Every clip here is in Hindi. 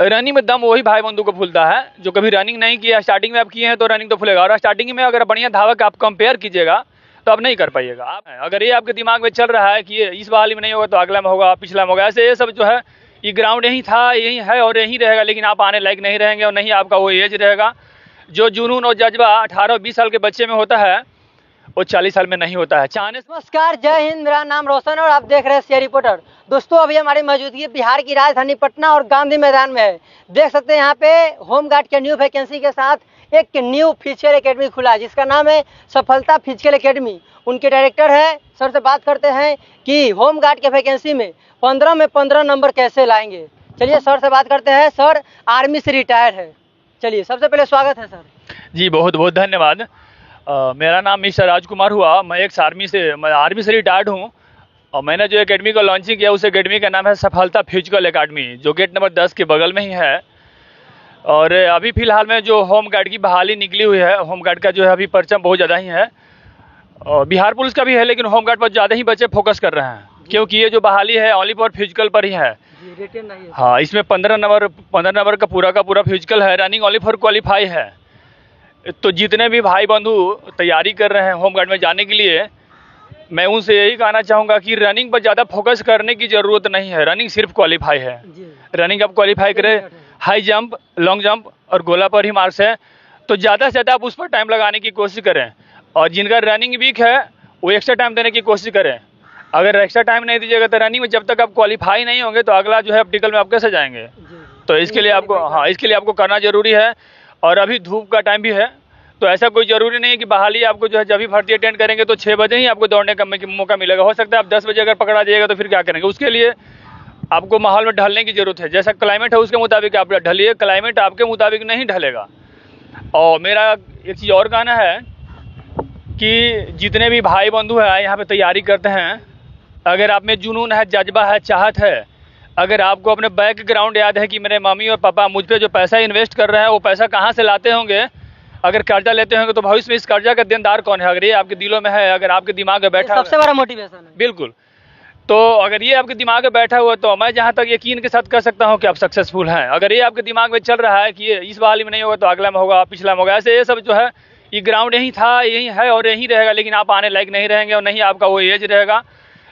रनिंग में दम वही भाई बंधु को फूलता है जो कभी रनिंग नहीं किया। स्टार्टिंग में आप किए हैं तो रनिंग तो फूलेगा, और स्टार्टिंग में अगर बढ़िया धावक आप कंपेयर कीजिएगा तो आप नहीं कर पाइएगा। आप अगर ये आपके दिमाग में चल रहा है कि ये इस बहाली में नहीं होगा तो अगला में होगा, पिछला में होगा, ऐसे ये सब जो है, ये ग्राउंड यही था, यही है और यही रहेगा, लेकिन आप आने लायक नहीं रहेंगे और नहीं आपका वो एज रहेगा। जो जुनून और जज्बा 18-20 साल के बच्चे में होता है वो 40 साल में नहीं होता है। चाहने नमस्कार, जय हिंद। मेरा नाम रोशन और आप देख रहे हैं शेयर रिपोर्टर। दोस्तों, अभी हमारी मौजूदगी बिहार की राजधानी पटना और गांधी मैदान में है। देख सकते हैं यहाँ पे होमगार्ड के न्यू वैकेंसी के साथ एक न्यू फिजिकल एकेडमी खुला है जिसका नाम है सफलता फिजिकल एकेडमी। उनके डायरेक्टर है, सर से बात करते हैं कि होमगार्ड के वैकेंसी में 15 में 15 नंबर कैसे लाएंगे। चलिए सर से बात करते हैं। सर आर्मी से रिटायर है। चलिए, सबसे पहले स्वागत है सर। जी, बहुत बहुत धन्यवाद। मेरा नाम मिस्टर राजकुमार हुआ। मैं एक आर्मी से रिटायर्ड हूँ और मैंने जो एकेडमी को लॉन्चिंग किया उस एकेडमी का नाम है सफलता फिजिकल एकेडमी, जो गेट नंबर 10 के बगल में ही है। और अभी फ़िलहाल में जो होमगार्ड की बहाली निकली हुई है, होमगार्ड का जो है अभी परचम बहुत ज़्यादा ही है और बिहार पुलिस का भी है, लेकिन होमगार्ड पर ज़्यादा ही बच्चे फोकस कर रहे हैं क्योंकि ये जो बहाली है ओनली फॉर फिजिकल पर ही है। हाँ, इसमें 15 नंबर का पूरा फिजिकल है। रनिंग ओनली फॉर क्वालिफाई है। तो जितने भी भाई बंधु तैयारी कर रहे हैं होमगार्ड में जाने के लिए, मैं उनसे यही कहना चाहूँगा कि रनिंग पर ज़्यादा फोकस करने की ज़रूरत नहीं है। रनिंग सिर्फ क्वालिफाई है। रनिंग आप क्वालिफाई करें, हाई जंप, लॉन्ग जंप और गोला पर ही मार्क्स है, तो ज़्यादा से ज़्यादा आप उस पर टाइम लगाने की कोशिश करें। और जिनका रनिंग वीक है वो एक्स्ट्रा टाइम देने की कोशिश करें। अगर एक्स्ट्रा टाइम नहीं दीजिएगा तो रनिंग में जब तक आप क्वालिफाई नहीं होंगे तो अगला जो है ऑप्टिकल में आप कैसे जाएंगे। तो इसके लिए आपको करना ज़रूरी है। और अभी धूप का टाइम भी है, तो ऐसा कोई ज़रूरी नहीं है कि बहाली आपको जो है जब भी भर्ती अटेंड करेंगे तो 6 बजे ही आपको दौड़ने का मौका मिलेगा। हो सकता है आप 10 बजे अगर पकड़ा जाइएगा तो फिर क्या करेंगे। उसके लिए आपको माहौल में ढलने की ज़रूरत है। जैसा क्लाइमेट है उसके मुताबिक आप ढलिए, क्लाइमेट आपके मुताबिक नहीं ढलेगा। और मेरा एक चीज़ और कहना है कि जितने भी भाई बंधु हैं यहाँ पे तैयारी करते हैं, अगर आप में जुनून है, जज्बा है, चाहत है, अगर आपको अपने बैकग्राउंड याद है कि मेरे मम्मी और पापा मुझ पे जो पैसा इन्वेस्ट कर रहे हैं वो पैसा कहाँ से लाते होंगे, अगर कर्जा लेते होंगे तो भविष्य में इस कर्जा का देनदार कौन है, अगर ये आपके दिलों में है, अगर आपके दिमाग में बैठा, सबसे बड़ा मोटिवेशन है। बिल्कुल। तो अगर ये आपके दिमाग में बैठा हुआ तो मैं जहाँ तक यकीन के साथ कह सकता हूँ कि आप सक्सेसफुल हैं। अगर ये आपके दिमाग में चल रहा है कि ये इस बहाली में नहीं होगा तो अगला में होगा, पिछला में होगा, ऐसे ये सब जो है, ये ग्राउंड यही था, यही है और यही रहेगा, लेकिन आप आने लायक नहीं रहेंगे और नहीं आपका वो एज रहेगा।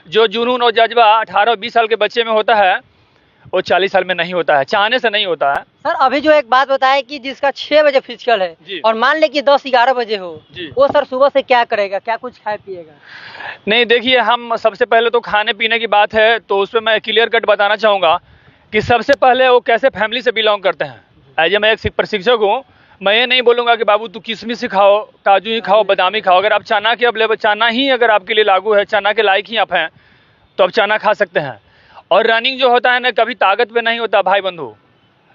जो जुनून और जज्बा 18-20 साल के बच्चे में होता है वो 40 साल में नहीं होता है, चाहने से नहीं होता है। सर अभी जो एक बात बताए कि जिसका 6 बजे फिजिकल है और मान ले कि 10-11 बजे हो, वो सर सुबह से क्या करेगा, क्या कुछ खाए पिएगा? नहीं, देखिए, हम सबसे पहले तो खाने पीने की बात है तो उस पर मैं क्लियर कट बताना चाहूँगा कि सबसे पहले वो कैसे फैमिली से बिलोंग करते हैं। एज ए मैं एक प्रशिक्षक हूँ, मैं ये नहीं बोलूँगा कि बाबू तू किशमिश ही खाओ, काजू ही खाओ, बादाम ही खाओ। अगर आप चना के अब लेवल, चना ही अगर आपके लिए लागू है, चना के लायक ही आप हैं तो आप चना खा सकते हैं। और रनिंग जो होता है ना, कभी ताकत पे नहीं होता भाई बंधु।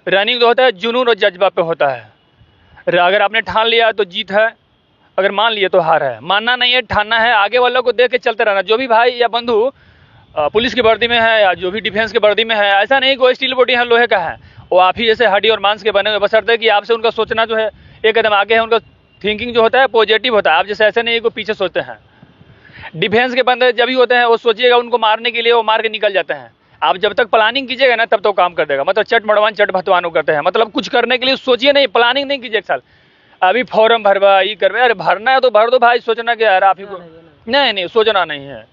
रनिंग जो होता है जुनून और जज्बा पे होता है। अगर आपने ठान लिया तो जीत है, अगर मान लिए तो हार है। मानना नहीं है, ठानना है, आगे वालों को देख के चलते रहना। जो भी भाई या बंधु पुलिस की वर्दी में है या जो भी डिफेंस की वर्दी में है, ऐसा नहीं कोई स्टील बॉडी है, लोहे का है, वो आप ही जैसे हड्डी और मांस के बने हुए, बशर्ते कि आपसे उनका सोचना जो है एक कदम आगे है, उनका थिंकिंग जो होता है पॉजिटिव होता है। आप जैसे ऐसे नहीं को पीछे सोचते हैं। डिफेंस के बंदे जब भी होते हैं वो सोचिएगा उनको मारने के लिए, वो मार के निकल जाते हैं। आप जब तक प्लानिंग कीजिएगा ना तब तो काम कर देगा। मतलब चट मड़वान चट भतवान करते हैं, मतलब कुछ करने के लिए सोचिए नहीं, प्लानिंग नहीं कीजिए। एक साल अभी फॉर्म भरवा, ये करवा, अरे भरना है तो भर दो भाई, सोचना क्या यार आप ही को, नहीं सोचना नहीं है।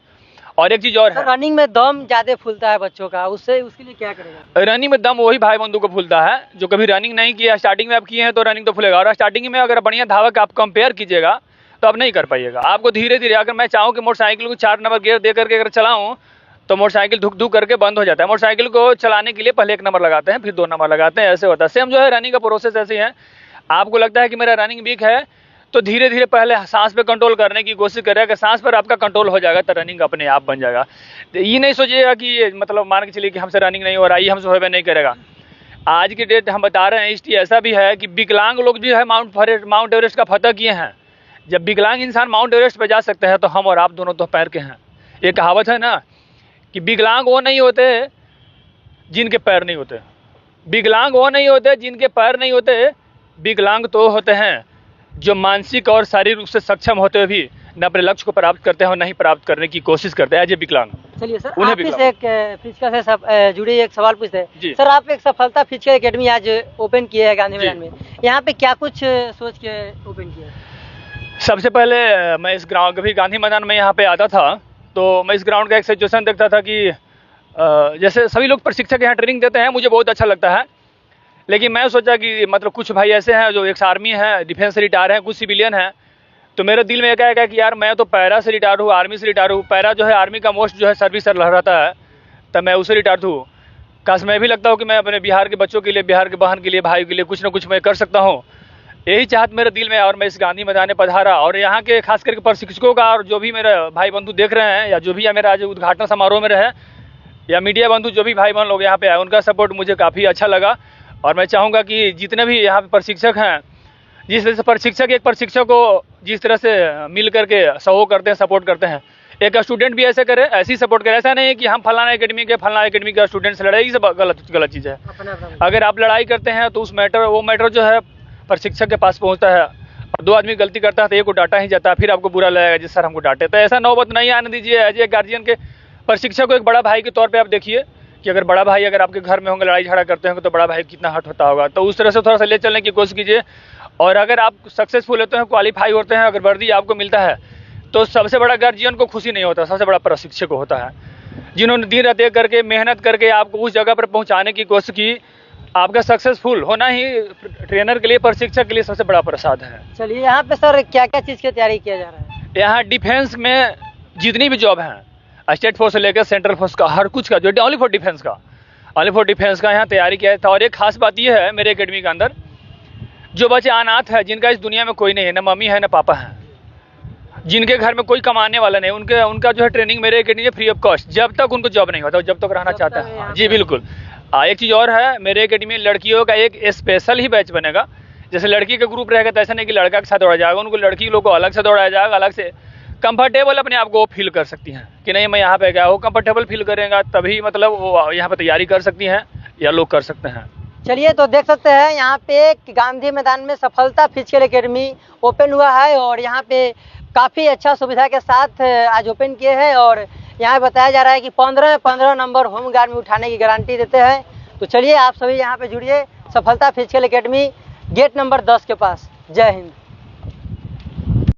और एक चीज और है, रनिंग में दम ज्यादा फूलता है बच्चों का, उससे उसके लिए क्या करेगा? रनिंग में दम वही भाई बंधु को फूलता है जो कभी रनिंग नहीं किया। स्टार्टिंग में आप किए हैं तो रनिंग तो फूलेगा, और स्टार्टिंग में अगर बढ़िया धावक आप कंपेयर कीजिएगा तो आप नहीं कर पाइएगा। आपको धीरे धीरे, अगर मैं चाहूँ कि मोटरसाइकिल को 4 नंबर गियर दे करके अगर चलाऊँ तो मोटरसाइकिल धुक धुक करके बंद हो जाता है। मोटरसाइकिल को चलाने के लिए पहले 1 नंबर लगाते हैं, फिर 2 नंबर लगाते हैं, ऐसे होता है। सेम जो है रनिंग का प्रोसेस ऐसे ही है। आपको लगता है कि मेरा रनिंग वीक है तो धीरे धीरे पहले सांस पे कंट्रोल करने की कोशिश करेगा। अगर सांस पर आपका कंट्रोल हो जाएगा तो रनिंग अपने आप बन जाएगा। तो ये नहीं सोचिएगा कि मतलब मान के चलिए कि हमसे रनिंग नहीं हो रहा है, हमसे होवे नहीं करेगा। आज की डेट हम बता रहे हैं, हिस्ट्री ऐसा भी है कि विकलांग लोग भी है माउंट एवरेस्ट का फतह किए हैं। जब विकलांग इंसान माउंट एवरेस्ट पे जा सकते हैं तो हम और आप दोनों तो पैर के हैं। ये कहावत है ना कि विकलांग वो नहीं होते जिनके पैर नहीं होते, विकलांग वो नहीं होते जिनके पैर नहीं होते, विकलांग तो होते हैं जो मानसिक और शारीरिक रूप से सक्षम होते हुए भी न अपने लक्ष्य को प्राप्त करते हैं और नहीं प्राप्त करने की कोशिश करते हैं एज ए विकलांग। चलिए सर, उन्हें आप भी इस खिलाओ। एक फिजिकल से जुड़ी एक सवाल पूछते हैं जी। सर। आप एक सफलता फिजिकल एकेडमी आज ओपन किए हैं गांधी जी। मैदान में, यहाँ पे क्या कुछ सोच के ओपन किया है? सबसे पहले मैं इस ग्राउंड कभी गांधी मैदान में यहाँ पे आता था तो मैं इस ग्राउंड का एक सिचुएशन देखता था कि जैसे सभी लोग प्रशिक्षक यहाँ ट्रेनिंग देते हैं, मुझे बहुत अच्छा लगता है। लेकिन मैं सोचा कि मतलब कुछ भाई ऐसे हैं जो एक्स आर्मी है, डिफेंस से रिटायर हैं, कुछ सिविलियन हैं, तो मेरे दिल में एक आएगा कि यार मैं तो पैरा से रिटायर हूँ, आर्मी से रिटायर हूँ। पैरा जो है आर्मी का मोस्ट जो है सर्विस रहता है, तब मैं उससे रिटायर हूँ। काश मैं भी लगता हूँ कि मैं अपने बिहार के बच्चों के लिए, बिहार के बहन के लिए, भाई के लिए कुछ ना कुछ मैं कर सकता हूँ। यही चाहत मेरे दिल में है और मैं इस गांधी मैदान में पधारा और यहाँ के खास करके प्रशिक्षकों का और जो भी मेरे भाई बंधु देख रहे हैं या जो भी मेरा आज उद्घाटन समारोह में रहे या मीडिया बंधु जो भी भाई बहन लोग यहाँ पे आए, उनका सपोर्ट मुझे काफ़ी अच्छा लगा। और मैं चाहूँगा कि जितने भी यहाँ पे प्रशिक्षक हैं, जिस तरह से प्रशिक्षक एक प्रशिक्षक को जिस तरह से मिल करके सहयोग करते हैं, सपोर्ट करते हैं, एक स्टूडेंट भी ऐसे करे, ऐसी सपोर्ट करे। ऐसा नहीं है कि हम फलाना एकेडमी के स्टूडेंट से लड़ाई, सब गलत चीज़ है। अगर आप लड़ाई करते हैं तो वो मैटर जो है प्रशिक्षक के पास पहुंचता है और दो आदमी गलती करता है तो एक को डांटा ही जाता है, फिर आपको बुरा लगेगा जिस सर हमको डांटे। तो ऐसा नौबत नहीं आने दीजिए। एज ए गार्जियन के प्रशिक्षक को एक बड़ा भाई के तौर पे आप देखिए कि अगर बड़ा भाई अगर आपके घर में होंगे, लड़ाई झगड़ा करते होंगे, तो बड़ा भाई कितना हर्ट होता होगा। तो उस तरह से थोड़ा सा ले चलने की कोशिश कीजिए। और अगर आप सक्सेसफुल होते हैं, क्वालिफाई होते हैं, अगर वर्दी आपको मिलता है, तो सबसे बड़ा गार्जियन को खुशी नहीं होता, सबसे बड़ा प्रशिक्षक को होता है, जिन्होंने दिन रात एक करके मेहनत करके आपको उस जगह पर पहुँचाने की कोशिश की। आपका सक्सेसफुल होना ही ट्रेनर के लिए, प्रशिक्षक के लिए सबसे बड़ा प्रसाद है। चलिए, यहाँ पे सर क्या क्या चीज़ की तैयारी किया जा रहा है? यहाँ डिफेंस में जितनी भी जॉब हैं, स्टेट फोर्स से लेकर सेंट्रल फोर्स का, हर कुछ का जो ओनली फॉर डिफेंस का यहाँ तैयारी किया था। और एक खास बात यह है मेरे एकेडमी के अंदर, जो बच्चे अनाथ है, जिनका इस दुनिया में कोई नहीं है, ना मम्मी है ना पापा है, जिनके घर में कोई कमाने वाला नहीं, उनका जो है ट्रेनिंग मेरे एकेडमी में फ्री ऑफ कॉस्ट, जब तक उनको जॉब नहीं होता, जब तक रहना चाहता है। जी बिल्कुल। एक चीज़ और है, मेरे एकेडमी में लड़कियों का एक स्पेशल ही बैच बनेगा। जैसे लड़की का ग्रुप रहेगा तो ऐसा नहीं कि लड़का के साथ दौड़ा जाएगा, उनको लड़की लोग को अलग से दौड़ाया जाएगा, अलग से कंफर्टेबल अपने आप को फील कर सकती हैं कि नहीं मैं यहाँ पे गया, वो कंफर्टेबल फील करेगा तभी मतलब वो यहाँ पे तैयारी कर सकती हैं या लोग कर सकते हैं। चलिए, तो देख सकते हैं यहाँ पे गांधी मैदान में सफलता फिजिकल एकेडमी ओपन हुआ है और यहाँ पे काफ़ी अच्छा सुविधा के साथ आज ओपन किए हैं। और यहाँ बताया जा रहा है कि 15 नंबर होम गार्ड में उठाने की गारंटी देते हैं। तो चलिए, आप सभी यहाँ पे जुड़िए सफलता फिजिकल एकेडमी, गेट नंबर 10 के पास। जय हिंद।